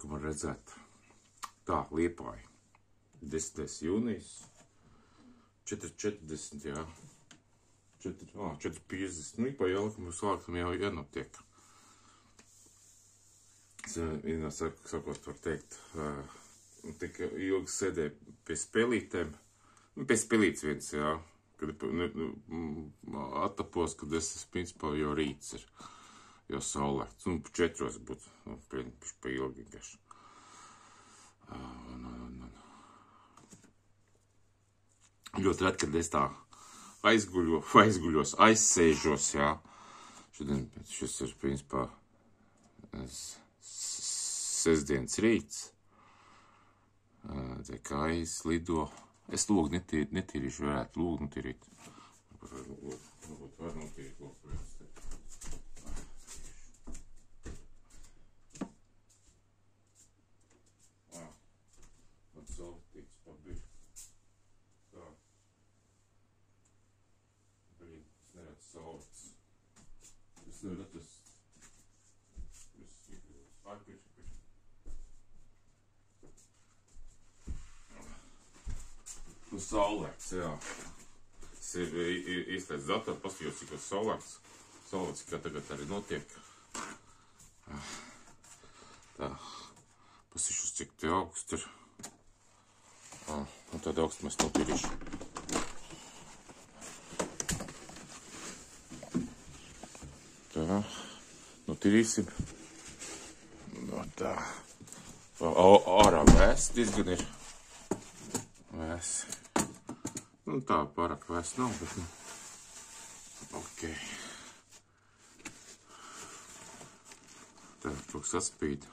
ka var redzēt. Tā, Liepāja. 10. jūnijas. 4.40, jā. 4.50. Nu, pa jaukumu sākam jau jānotiek. Es vienā sakot var teikt, tik ilgi sēdēju pie spēlītēm. Nu, pie spēlītes viens, jā. Kad attapos, kad es principā jau rīts ir. Jau saulēkts. Nu, 4 būtu, nu, pa ilgi vienkārši. Ļoti ret, kad es tā aizguļos, aizsēžos, jā. Šodien šis ir, principā, sestdienas rīts. Te kājas lido. Es lūgu netīrīšu, varētu lūgu notīrīt. Varbūt var notīrīt lūgu. Saltīts pabišķi. Tā. Brīd, es neredzu saulēts. Es neredzu tas. Es iekrīdos. Pišķi. Nu, saulēts, jā. Es izslēdzu datoru, paskatījos, cik tas saulēts. Saulēts, kā tagad arī notiek. Tā. Pasīšos, cik te augsts ir. Un tad augstu mēs notīrīšu. Tā, notīrīsim. No tā. Ārā vēs diezgan ir. Vēs. Nu tā, pārāk vēs nav, bet nu. Ok. Tā, kaut kas atspīd.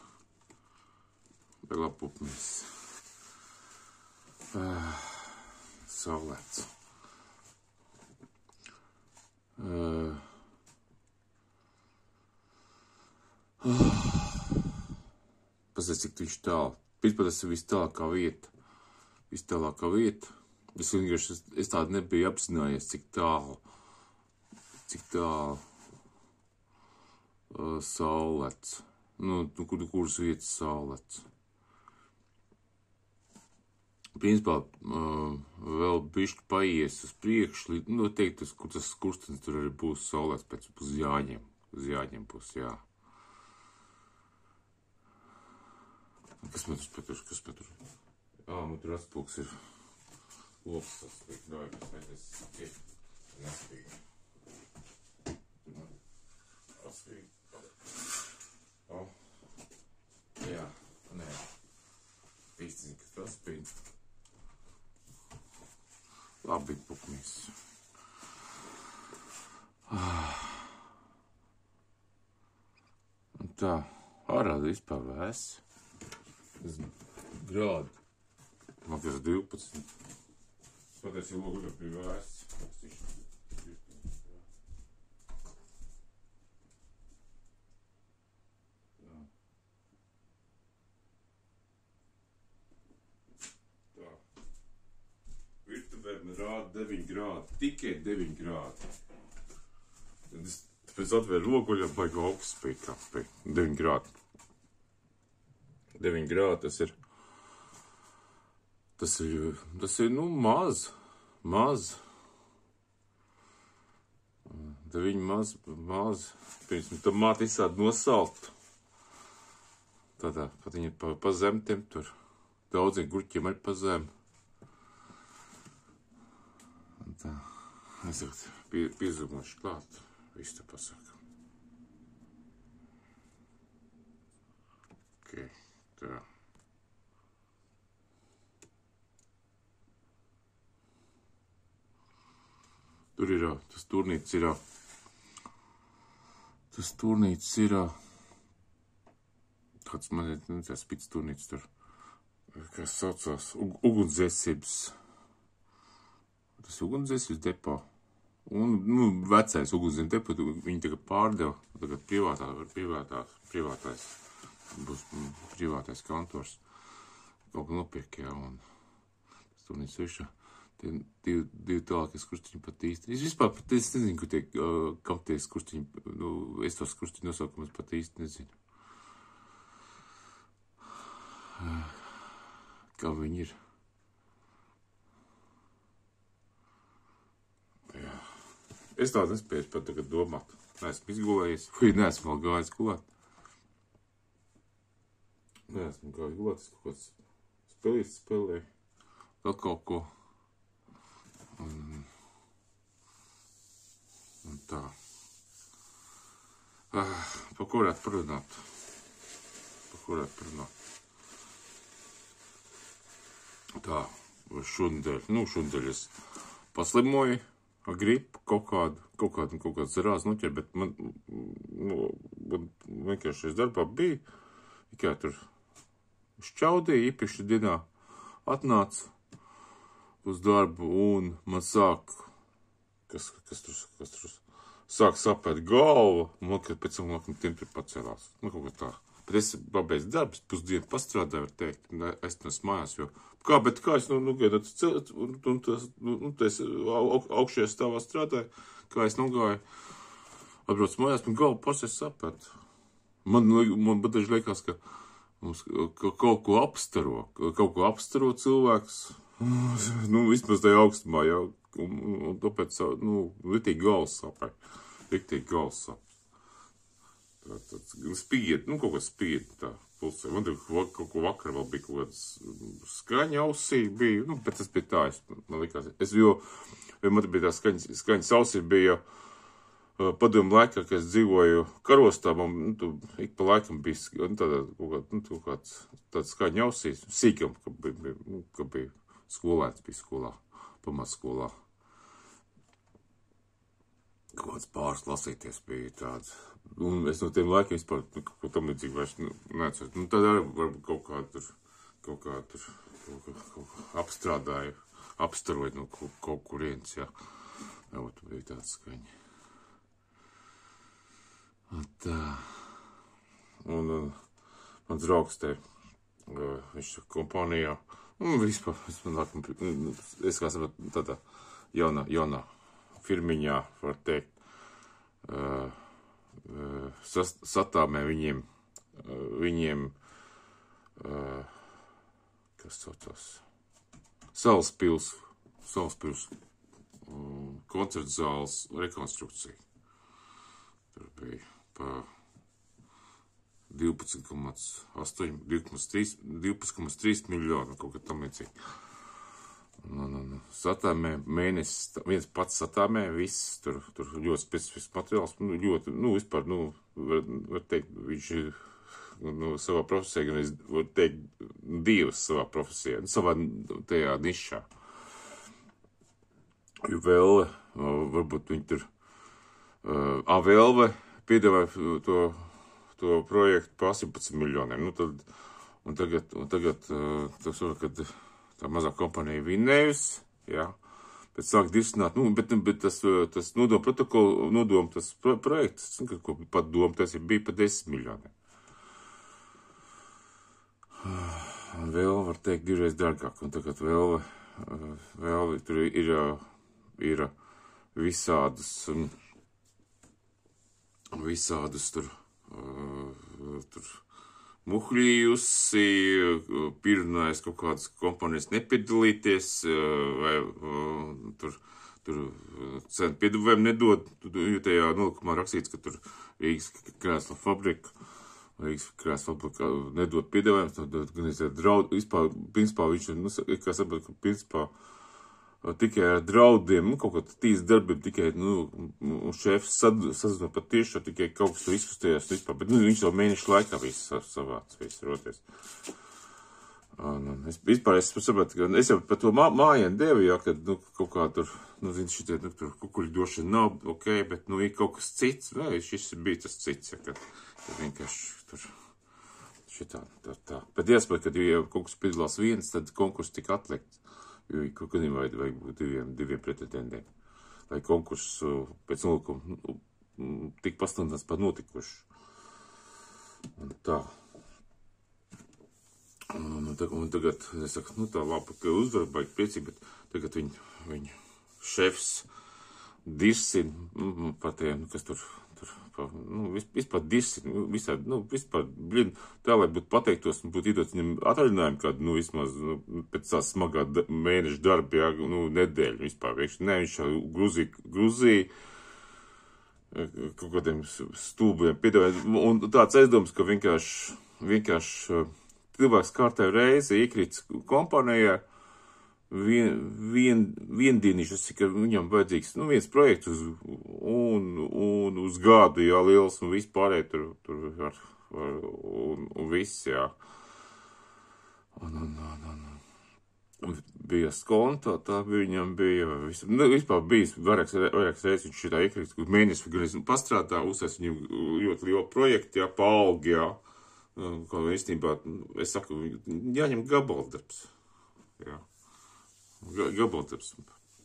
Vēl apupmies. Saulēts. Pasēc, cik viņš tālu. Principā tas ir vistālākā vieta. Vistālākā vieta. Es tādu nebiju apzinājies, cik tālu. Saulēts. Nu, kuras vietas saulēts. Principā, vēl bišķi paies uz priekšu, noteikti, kur tas kurstenis tur arī būs saulēts pēc uz Jāņiem. Uz Jāņiem būs, jā. Kas man tur? Man tur atspūks ir loks atspīk. Nespīk. Atspīk. Jā, nē. Īsti zinu, kas tas atspīk. Labi, pupmies. Un tā, ārā vispār vēs. Grādi. Man kas 12. Patiesi logu jau pie vēs. Rāda 9 grādi, tikai 9 grādi. Tāpēc atvēru logu, jau baigi augsts spēj 9 grādi. 9 grādi tas ir, nu, maz. 9 maz. Pirms tam māte izsāda nosalt. Tādā, pat viņa pa zemtiem tur. Daudziem gurķiem arī pa zem. Tā, es tagad piezūmošu klāt, visu te pasaka. Ok, tā. Tur ir, tas turnīts ir, kāds man ir, tas pits turnīts tur, kas saucās, ugunsdzēsības. Tas ugunsdzēsības depo. Un, nu, vecais ugunsdzēsības depo, viņi tagad pārdeva, tagad privātais, būs privātais kantors. Kaut kā nopirk, jā, un tas turnīts višā. Tie divi tālākies krustiņi pat īsti. Es vispār pat es nezinu, kam tie krustiņi, nu, es tos krustiņu nosaukumus pat īsti nezinu. Kā viņi ir? Jā. Es tādu nespēju pat tagad domāt. Neesmu izgulējies, vai neesmu vēl gājis gulēt. Neesmu gājis gulēt, es kaut kāds spēlēju. Vēl kaut ko. Un tā. Pa ko varētu parunāt? Tā, šodien es paslimoju ar gripu, kaut kādu zarāzi noķer, bet man vienkārši es darbā biju, tikai tur šķaudīja, īpaši dienā atnāca uz darbu un man sāk, kas tur sāk sapēt galva, un man, kad pēc tam temperi pacēlās, kaut kā tā. Bet es pabeidzu darbus, pusdienu pastrādāju, var teikt, es neesmu mājās, jo bet kā es, es augšējā stāvā strādāju, kā es nogāju, atbrauc mājās, man galva pasies sapēt. Man daži liekas, ka mums kaut ko apstaro cilvēks, vismaz tajā augstumā, jau, un tāpēc, ritīgi galvas sapē. Spied, kaut kāds spied tā pulsē. Man kaut ko vakar vēl bija kaut kāds skaņa ausī bija, bet tas bija tā, man likās. Man bija tā skaņas ausī bija padomu laikā, kad es dzīvoju karostā, man ik pa laikam bija tāda skaņa ausī, sīkam, ka bija skolēns, bija skolā, pamatskolā. Kaut kāds pāris lasīties bija tāds. Un es no tiem laikiem vispār kaut ko tam līdzīgi vairs neatceros. Tad arī varbūt kaut kā tur apstrādāju, apstaroju no kaut kurienes, jā. Jā, tu bija tāds skaņa. Un tā. Un mans draugs te, viņš kompānijā, vispār, es kā saprotu, tādā jaunā firmiņā, var teikt, satāmē viņiem, kas saucās, Salaspils koncerts zāles rekonstrukcija. Tur bija pa 12,3 miljonu, kaut kā tam līdzīgi. Satāmē mēnesis, viens pats satāmē, viss, tur ļoti specifisks materiāls, vispār, var teikt, viņš ir, savā profesijā, gan es varu teikt, divas savā profesijā, savā tajā nišā. Jo Velve, varbūt viņi tur, Velve piedāvāja to projektu pa 18 miljoniem, un tagad, tas var, kad tā mazā kompānija vinnējusi, jā, bet sāk dirsināt, bet tas nodoma protokolu, tas projekts, ko pat doma, tas bija pa 10 miljoniem. Vēl var teikt divreiz dārgāk, un tagad vēl tur ir visādus tur muhļījusi, pirnājas kaut kādas kompānijas nepiedalīties, vai tur cenu piedāvājumu nedod, jo tajā nolikumā rakstīts, ka tur Rīgas krēsla fabrika nedod piedāvājumus, tad gan es draudu, vispār, principā viņš, kā sapratu, ka principā tikai ar draudiem, kaut kā tīs darbiem, tikai, šefs sazina pat tieši, tikai kaut kas tur izkustējās vispār, bet, viņš jau mēnešu laikā viss savāc, viss roties. Es sapratu, ka es jau par to mājienu devu, jā, kad, kaut kā tur, šitie, tur kukuļu došana nav, ok, bet, ir kaut kas cits, vai, šis bija tas cits, ja, kad vienkārši tur, šitā, tā. Bet jāsaprot, kad ja kaut kas piedalās viens, tad konkurss tika atlikts. Jo kaut kādiem vajag būt diviem pretendentiem, lai konkurss pēc nolikuma tik pastundās par notikuši. Un tā. Un tagad, es saku, tā labi, ka uzdarba baigi priecīgi, bet tagad viņu šefs dirsi, par tiem, kas tur vispār dirsi, visādi, vispār, tā, lai būtu pateiktos un būtu iedots viņam atvaļinājumu kādu, vismaz, pēc tā smagā mēneša darba, jā, nedēļu vispār, vienkārši, ne, viņš Gruzija, kaut kādiem stūbiem piedāvāja, un tāds aizdoms, ka vienkārši cilvēks kārtēju reizi iekrīts kompānijā, viendienīšas, ka viņam vajadzīgs, viens projekts un uz gadu, jā, liels, un vispārēj tur un viss, jā. Un bija skonto, tā viņam bija, vispār bijis vairākas reizes, viņš šitā iekrīts, kur mēnesi pastrādā, uzsēs viņam ļoti lielu projektu, jā, paaugi, jā, ko īstenībā, es saku, jāņem gabaldarbs, jā. Gabaldarbs.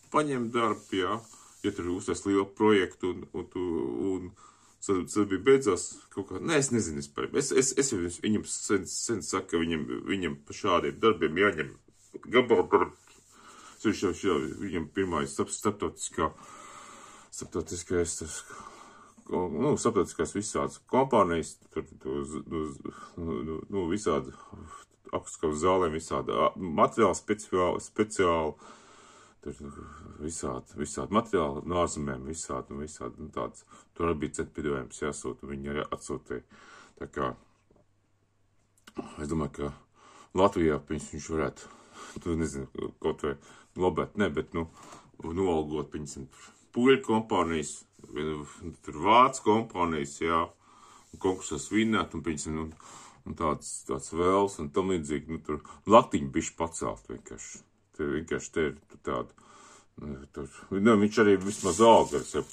Paņem darbu, jā, ja tur uzsēs lielu projektu un sadarbība beidzās kaut kā, es nezinu, es viņam sen saku, ka viņam pa šādiem darbiem jāņem gabaldarbs. Viņam pirmais starptautiskās visādas kompānijas, visādi augstskavas zālēm, visādi materiāli speciāli, visādi materiāli no ārzemēm, visādi tāds. Tur arī bija piedāvājums jāsūta, viņi arī atsūtīja. Tā kā, es domāju, ka Latvijā viņš varētu, nezinu, kaut vai lobēt, bet, noalgot, piņasim, puļu kompānijas, tur vācu kompānijas, jā, un konkursos vinnēt, un piņasim, un tāds vēls, un tam līdzīgi, tur latiņu bišķi pacelt vienkārši. Vienkārši te ir tāda, viņš arī vismaz auga ar sevi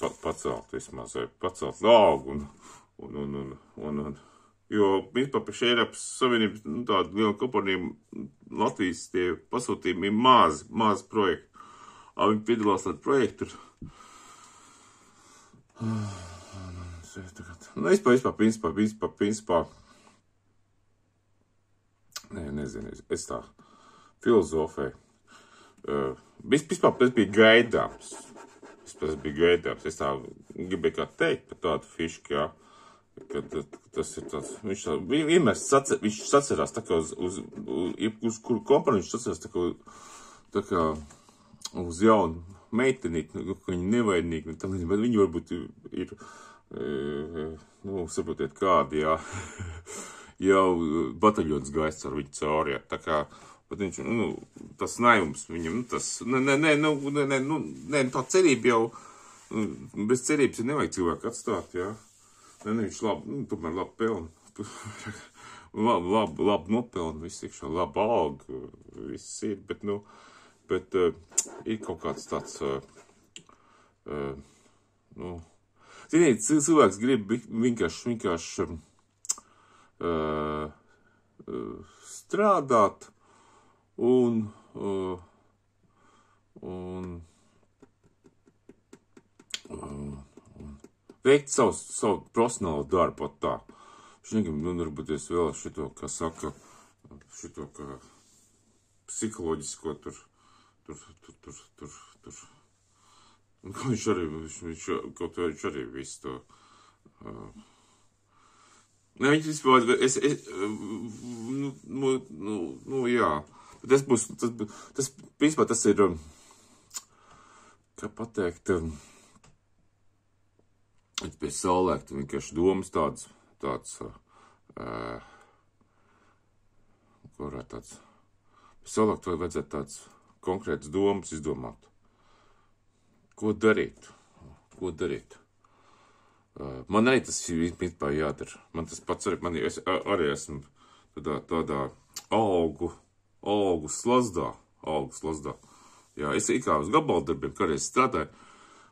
pacelt augu, jo, vispār pēc Eiropas Savienības, tāda liela kompanija Latvijas tie pasūtījumi ir mazi projekti. Viņi piedalās tādu projektu tur. Principā, nezinu, es tā filozofēju. Vispār tas bija gaidāms. Es tā gribēju kā teikt par tādu fišku, jā, ka tas ir tāds, viņš sacerās tā kā uz kuru kompaniju viņš sacerās tā kā uz jaunu meitenīti, ka viņi nevainīgi, bet viņi varbūt ir, saprotiet kādi, jā, jau bataļons gājis ar viņu cauri, jā, tā kā, bet viņš, tas naivums viņam, tā cerība jau, bez cerības ir nevajag cilvēku atstāt, jā, viņš tomēr labi pelna, labi nopelna, viss iekšā, labi auga, viss ir, bet ir kaut kāds tāds, ziniet, cilvēks grib vienkārši strādāt un veikt savu profesionālu darbu tā. Viņš negrib nodarboties vēl šito, kā saka, šito, kā psiholoģisko tur. Un viņš arī visu to, viņš vispār, jā, principā tas ir, kā pateikt, pie saulēkta vienkārši domas tāds, kurā tāds, pie saulēkta vajadzētu tāds konkrētas domas izdomāt. Ko darīt? Man arī tas vispār jādara. Man tas pats arī, es arī esmu tādā augu slazdā. Jā, es kā uz gabaldarbiem kādreiz strādāju,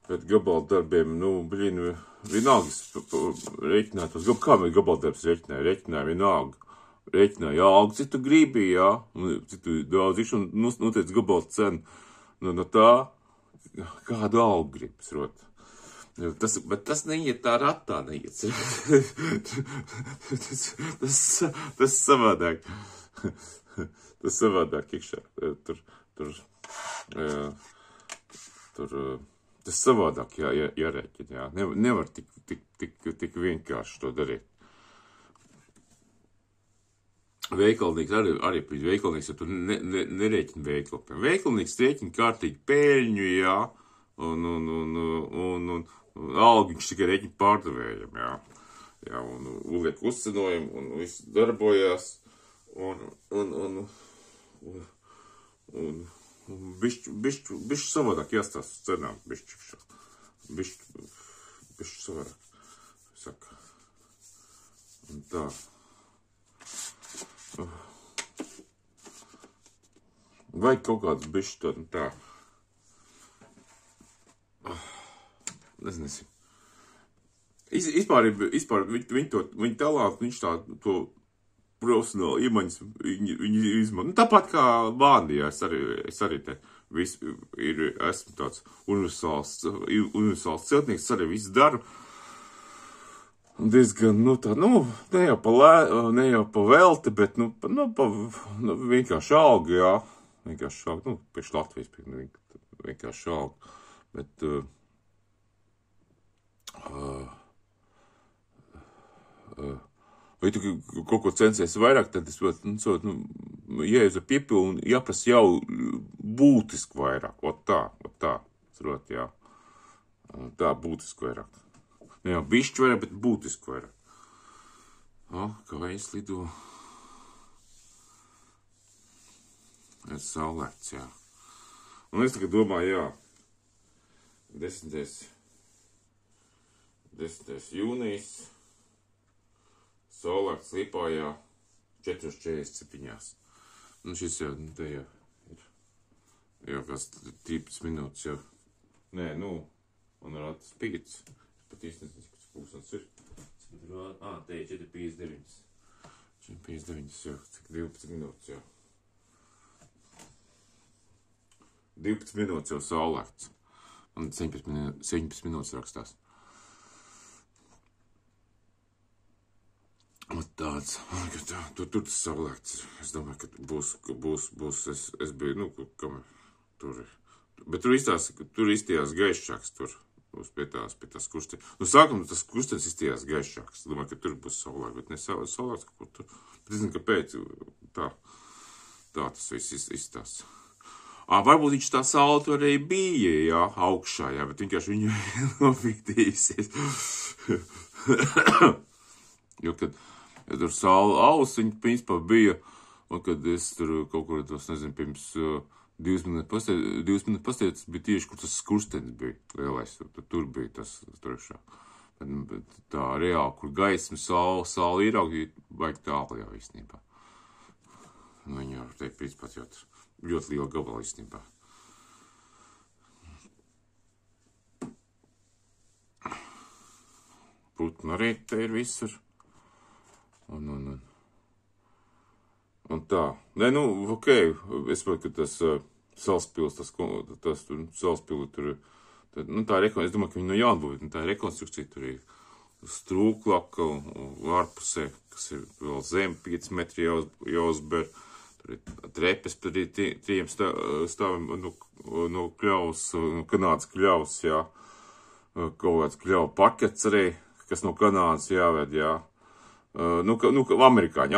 bet gabaldarbiem, vienalga reiķinātos. Kā mēs gabaldarbs reiķināja vienalga. Reiķināja augu, cik tu gribi, jā, cik tu daudz un noteic gabaldu cenu. No tā, kādu augu gribas rot. Bet tas neiet tā ratā, neiet. Tas savādāk. Tas savādāk iekšā. Tur Tas savādāk jārēķina, jā. Nevar tik vienkārši to darīt. Veikalnieks arī veikalnieks, ja tu nerēķini veikalu. Veikalnieks rēķina kārtīgi pēļņu, jā, un algu viņš tikai rēķina pārdevējiem, jā. Jā, un liek uzcenojumu, un viss darbojās, un bišķi savādāk jāstāst cenām, bišķi savādāk, saka. Un tā. Vajag kaut kāds bišķi to, un tā. Nezinu. Vispār viņa talātu, viņš to profesionāli iemaņas, viņi izmanto. Nu, tāpat kā bāndi, jā, es arī te esmu tāds universāls celtnieks, arī visu daru. Diezgan, ne jau pa velti, bet, vienkārši alga, jā. Vienkārši alga, priekš Latvijas, vienkārši alga. Bet, vai tu kaut ko censies vairāk, tad es jāiet uz piepildu un jāprasa jau būtiski vairāk. Ot tā, sarot, jā. Tā, būtiski vairāk. Ne jau bišķi vairāk, bet būtiski vairāk. Kā vējs lido. Ir saulēts, jā. Un es tagad domāju, jā, 10. jūnijas, saulēts Liepājā, 4:47. Nu, šis jau, te jau ir kāds 13 minūtes jau. Nē, man ir tas pīts. Pat īsti nezinu, kas pūsans ir. Te ir 4:59. 4:59 jau, cik 12 minūtes jau. 12 minūtes jau saulēts. Un 17 minūtes rakstās. Tāds, tur tas saulēkts. Es domāju, ka būs, es biju, tur. Bet tur izstījās gaišāks, tur būs pie tās kurstenes. Sākumā tas kurstenes izstījās gaišāks. Es domāju, ka tur būs saulēkts, bet ne saulēkts, kaut kur tur. Bet es zinu, kāpēc tā tas viss izstāsts. Varbūt viņš tā saule tur arī bija, jā, augšā, jā, bet vienkārši viņu nofiktījusies. Jo, kad tur saule aus, viņa principā bija, un kad es tur kaut kur tos, nezinu, pirms 2 minūtes pastāvēt, bija tieši, kur tas skurstenis bija lielais, tur bija tas turšā. Bet tā reāli, kur gaisma saule ieraugi, vajag tālu jau īstenībā. Viņa jau teikt, principā jau ļoti liela gabala īstenībā. Putni arī te ir visur. Un tā. Nē, ok, es saprotu, ka tas Salaspils, tas Salaspili tur, tā es domāju, ka viņi no jauna būvēt, tā rekonstrukcija tur ir strūklaka un ārpusē, kas ir vēl zem 5 metri jāuzber. Tur ir trepes par 3 stāviem no kļavas, no Kanādas kļavas, jā. Kaut kāds kļava pakets arī, kas no Kanādas jāved, jā. Amerikāņi,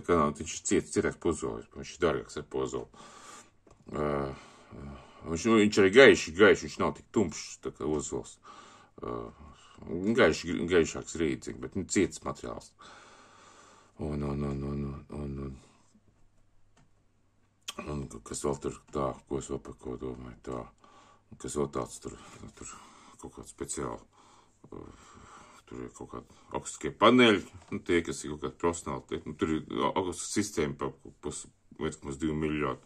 Kanāda, viņš ir cietāks pozoli, viņš ir dārgāks ar pozoli. Viņš arī gaiši, viņš nav tik tumšs, tā kā ozols. Gaišāks rīdzīgi, bet cietas materiāls. Un kas vēl tur tā, ko es vēl par ko domāju, tā, un kas vēl tāds tur kaut kāds speciāli, tur ir kaut kādi augstiskie paneļi, tie, kas ir kaut kādi profesionāli, tur ir augstas sistēma par 1,2 miljonu.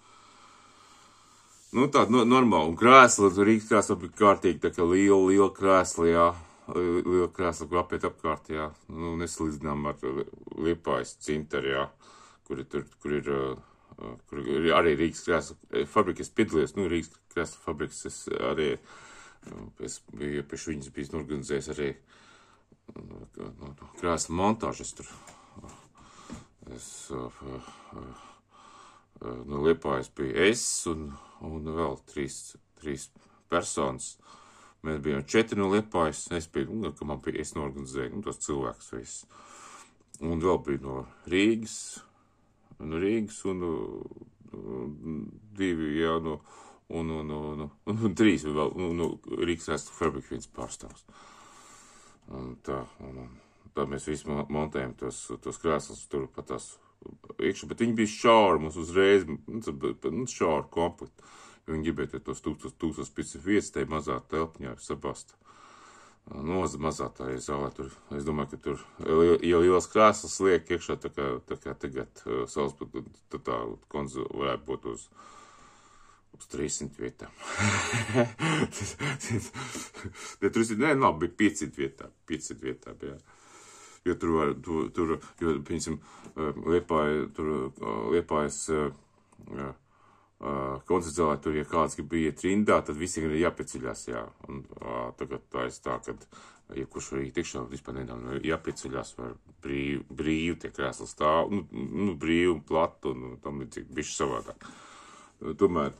Tāda normāla, un krēsla, tur Rīgas krēsla bija kārtīgi, tā kā liela krēsla, jā, liela krēsla, kur apiet apkārt, jā, nesalīdzinām ar Liepājas Cinteru, jā, kur ir arī Rīgas krēsla fabrikas piedalījos, Rīgas krēsla fabrikas es biju pēc viņas bijis organizējis arī krēsla montāžas tur. No Liepājas bija es un vēl trīs personas, Mēs bijām 4 no Liepājas, es norganizēju, tos cilvēkus visus. Un vēl bija no Rīgas un 2, jā, un 3 vēl, Rīgas vēstu fabrika viens pārstāvs. Un tā mēs visi montējam tos krēslus tur pat tās iekšā, bet viņi bija šauri, mums uzreiz, šauri komplekti. Viņi gribēja tos 1500 vietas, tai mazā telpņā sabast. Mazā tā ir zālē tur. Es domāju, ka tur, ja lielas krēslas liek iekšā, tā kā tagad Salzburg, tad tā konzola varētu būt uz 300 vietām. Nav, bija 500 vietām. 500 vietām, jā. Jo piemēram, Liepājas koncerta zālē, tur, ja kāds grib iet rindā, tad visiem ir jāpieceļās, jā. Un tagad tā ir tā, kad, ja kurš var iet iekšā, vispār nedēļ, jāpieceļās, var brīvi tie krēsli stāv, brīvi un platu, un tam līdzīgi bišķi savādāk. Tomēr,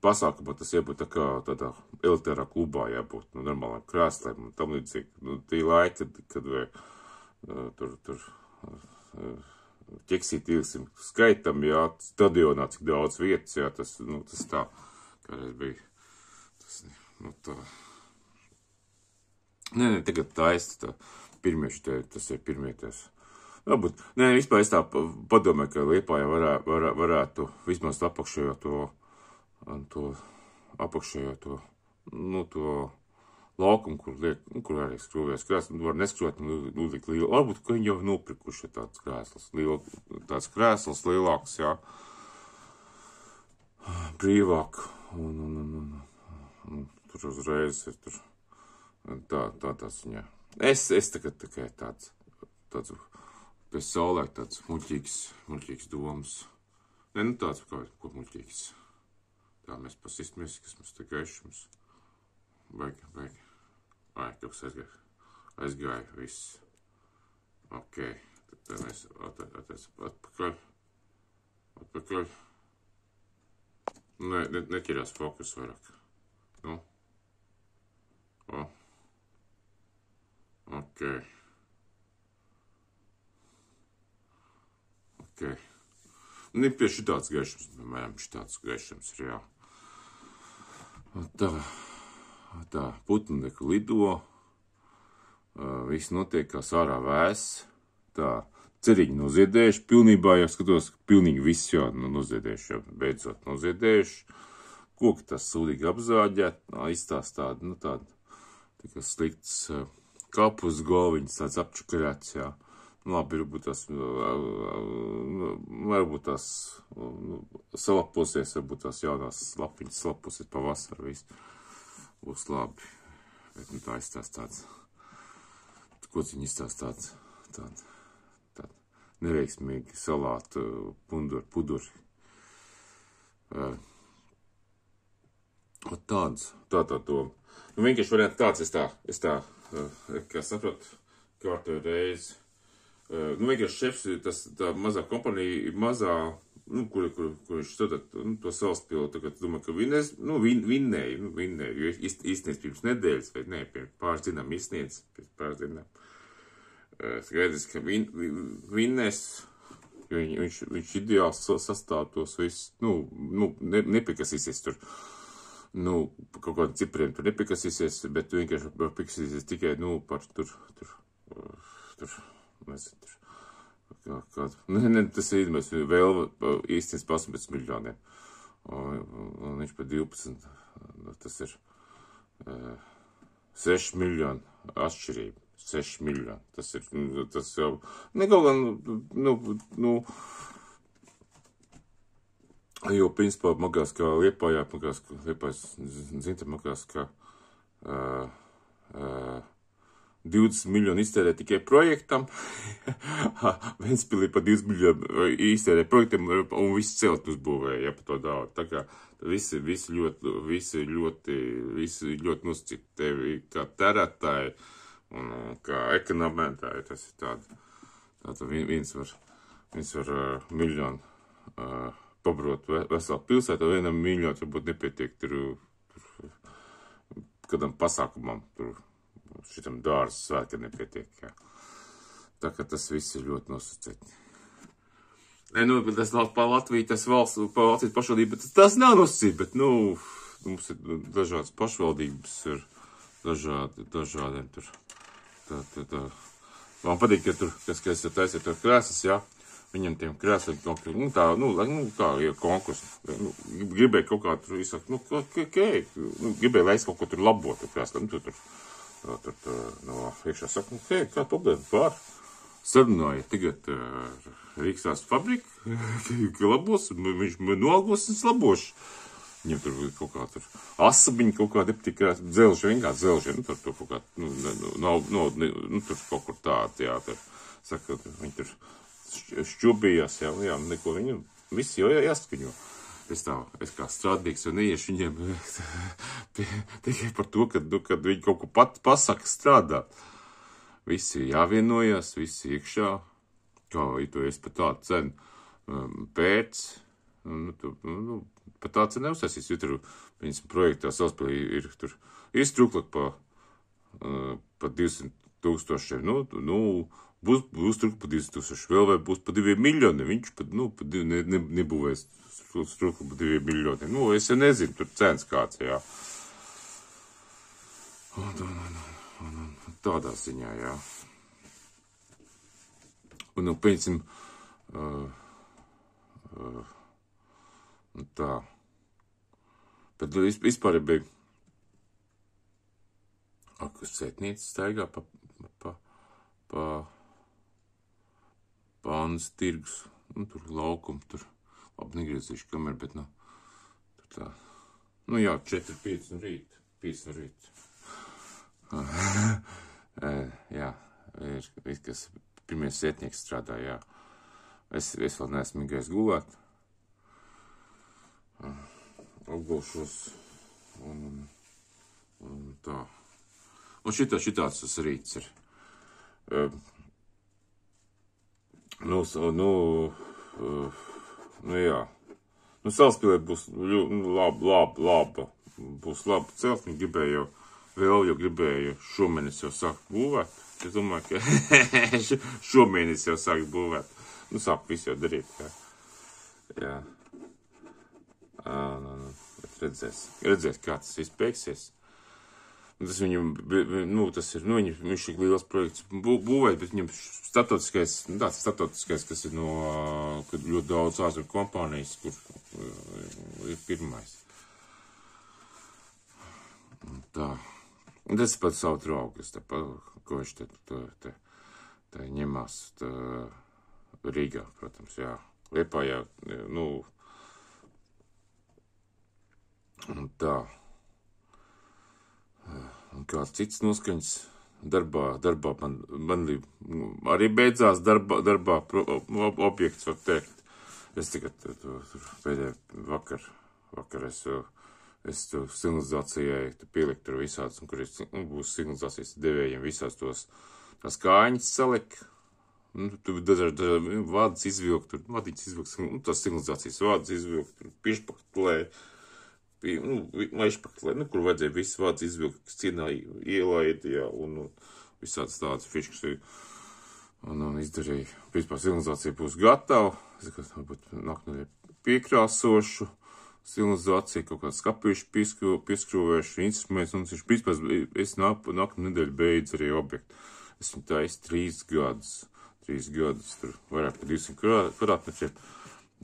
pasākumā tas jābūt tā kā tādā elitārā klubā jābūt, normālām krēslēm, un tam līdzīgi, tie laiki, kad tur ķeksīt ilgsim skaitam, jā, stadionā, cik daudz vietas, jā, tas tā, kādreiz bija, tā. Nē, tagad tā pirmieši, tas ir pirmieties. Varbūt, vispār es tā padomāju, ka Liepājā varētu vismaz apakšējo to laukumu, kur arī skrūvēs krēsls, var neskrūt, likt lielu. Varbūt, ka viņi jau nopirkuši tāds krēsls, tāds krēsls lielāks, jā, brīvāk, un tur uzreiz ir tur, tāds viņā. Es tagad tikai tāds, pēc saulē tāds muļķīgs domas. Tāds, ko muļķīgs. Tā mēs pasīstamies, kas mums te gaišums. Baigi. Kaut kas aizgāja, viss. Ok, tad mēs atpakaļ. Neķerās fokus vairāk. Ok. Pie šitāds gaišums, piemēram, šitāds gaišums ir, jā. Tā, putnudeki lido, viss notiek kā sārā vēss, tā, ceriņi noziedējuši, pilnībā jau skatos, ka pilnīgi viss jau noziedējuši, jau beidzot noziedējuši, koki tas sūdīgi apzāģēt, izstāst tādu, tā kā slikts kapus galviņas, tāds apčakarēts, jā. Labi, varbūt tās salaposies, varbūt tās jaunās lapiņas salaposies pavasar, viss būs labi. Bet tā izstāst tāds, kociņi izstāst tāds neveiksmīgi salātu puduri. Tā doma. Vienkārši varianti tāds, es tā, kā saprotu, kārtoju reizi. Vienkārši šefs, tā mazā kompanija, kur viņš strādā, to salaspildu, tagad domāju, ka vinnēja, jo izsniedz pirms nedēļas, vai ne, pirms pāris dienām izsniedz, pirms pāris dienām. Skaidrs, ka vinnēs, jo viņš ideāls sastāv tos visus, nepikasīsies tur, kaut kādiem cipriem tur nepikasīsies, bet vienkārši pikasīsies tikai, par tur, nezinu, tas ir mēs vēl īstens 18 miljoniem, un viņš pa 12, tas ir 6 miljoni atšķirība, 6 miljoni, tas jau, jo, principā, magās kā Liepājā, Liepājas dzimta magās kā 20 miljoni iztērē tikai projektam, Ventspilī pa 20 miljoni iztērē projektam, un viss celt uzbūvēja, ja pa to daudz. Tā kā visi ļoti nosacīt tevi kā terētāji un kā ekonomētāji. Tas ir tāda viens var miljonu pabrot veselu pilsētu, vienam miljonu varbūt nepietiek tur kādam pasākumam, tur šitam dārza svētki nepietiek, jā. Tā kā tas viss ir ļoti nosacēti. Nu, tas par Latviju, tas valsts, par Latvijas pašvaldību, tas nav nosacīti, bet, mums ir dažādas pašvaldības, ir dažādiem tur. Man patīk, ka tur, kas taisīt tur krēsas, jā, viņam tiem krēsiem kaut kā, kā ir konkursi, gribēja kaut kā tur izsakt, gribēja, lai es kaut ko tur labotu krēsli, tur no iekšā saka, kā problēma pār. Sarunāja tagad Rīgas fabrika, ka labos, viņš nolgos un labošu. Viņam tur kaut kā tur asabiņi, kaut kā nepatika dzelži, vienkārši dzelži, tur kaut kā, tur kaut kur tāds, jā, tur, saka, viņi tur šķobījās, jā, neko viņam, visi jau jāskaņo. Es kā strādnieks jau neiešu viņiem tikai par to, kad viņi kaut ko pasaka strādāt. Visi jāvienojās, visi iekšā, kā tu esi par tādu cenu pēc, par tādu cenu neuzsāsīs, jo tur, viņas projektā savspēlī ir struklak pa 200 000, būs struklak pa 200 000, vēl vai būs pa 2 miljoni, viņš pat, nebūvēs struklak pa 2 miljoni, es jau nezinu, tur cenas kāds, jā. Tādā ziņā, jā. Un, piemēram, tā. Bet vispār bija, kur sētnīca staigā pa Annas tirgus, tur laukumu, tur, labi, negriezīšu kameru, bet, tur tā, jā, 4-5 no rīta. Jā, ir kas pirmie sētnieki strādā, jā. Es vēl neesmu gājis gulēt. Apgulšos un tā. Un šitāds tas rīts ir. Jā. Salaspilē būs laba. Būs laba celt, viņi gribēja jau gribēju šomēnes jau sākt būvēt. Es domāju, ka šomēnes jau sākt būvēt. Sāk visu jau darīt, jā. Redzēs, kā tas viss beigsies. Tas viņam, viņš ir liels projekts būvēt, bet viņam starptautiskais, kas ir kad ļoti daudz ārzemju kompānijas, kur ir pirmais. Tā. Un tas ir pat savu draugu, ko viņš te ņemās Rīgā, protams, jā. Liepājā, un tā. Un kāds cits noskaņas darbā man arī beidzās darbā objekts, var teikt. Es tagad pēdējā vakar es signalizācijai pieliku tur visāds, un kur būs signalizācijas devējiem visāds tās kāņas saliek, tur dažādi vādas izvilkt, tās signalizācijas vādas izvilkt, tur piešpaklē, laišpaklē, kur vajadzēja visas vādas izvilkt, kas cienā ielaid, jā, un visāds tādas fiškas, un izdarīju. Vispār signalizācija būs gatava, es varbūt nākamnedēļ piekrāsošu, signalizācija, kaut kāds skapīšu pieskrūvēšu instruments, un es nākamā nedēļa beidzu arī objektu. Es viņu taisu 3 gadus, tur vairāk par 200 kvadrātmetriem,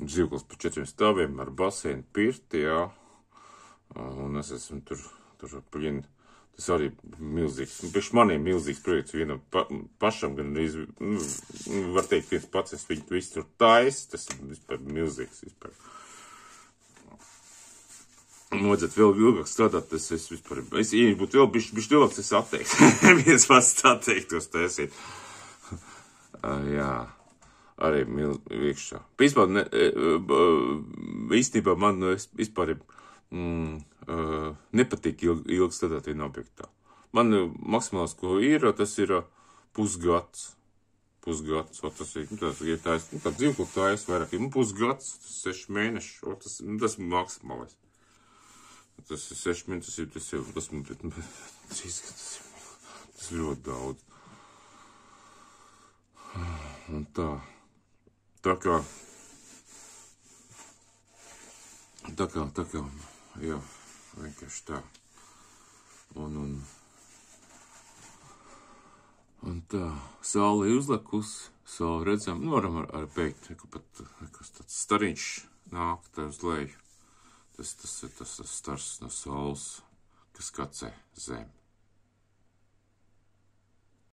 dzīvoklis par 4 stāviem ar baseinu, pirti, jā, un es esmu tur tas arī milzīgs, priekš maniem milzīgs projekts vienam pašam, gan arī, var teikt, viens pats, es viņu visu tur taisu, tas ir vispār milzīgs, vispār. Vajadzētu vēl ilgāk strādāt, es vispār, ja būtu vēl bišķi ilgāks, es atteiktu, viens pats atteiktos taisīt. Jā, arī iekšā. Īstenībā man vispār nepatīk ilgi strādāt vienā objektā. Man maksimāls, ko ir, tas ir pusgads. Tas ir, tā dzīvokli tā es vairāk, pusgads, 6 mēneši, tas ir maksimālais. Tas ir 6 minūtes, tas ir ļoti daudz. Un tā kā, jā, vienkārši tā. Un tā, saule ir uzlekusi, saule redzam, varam arī beigt, ka pat kas tāds stariņš nāk tā uz leju. Tas ir tas stars no saules, kas kacē zem.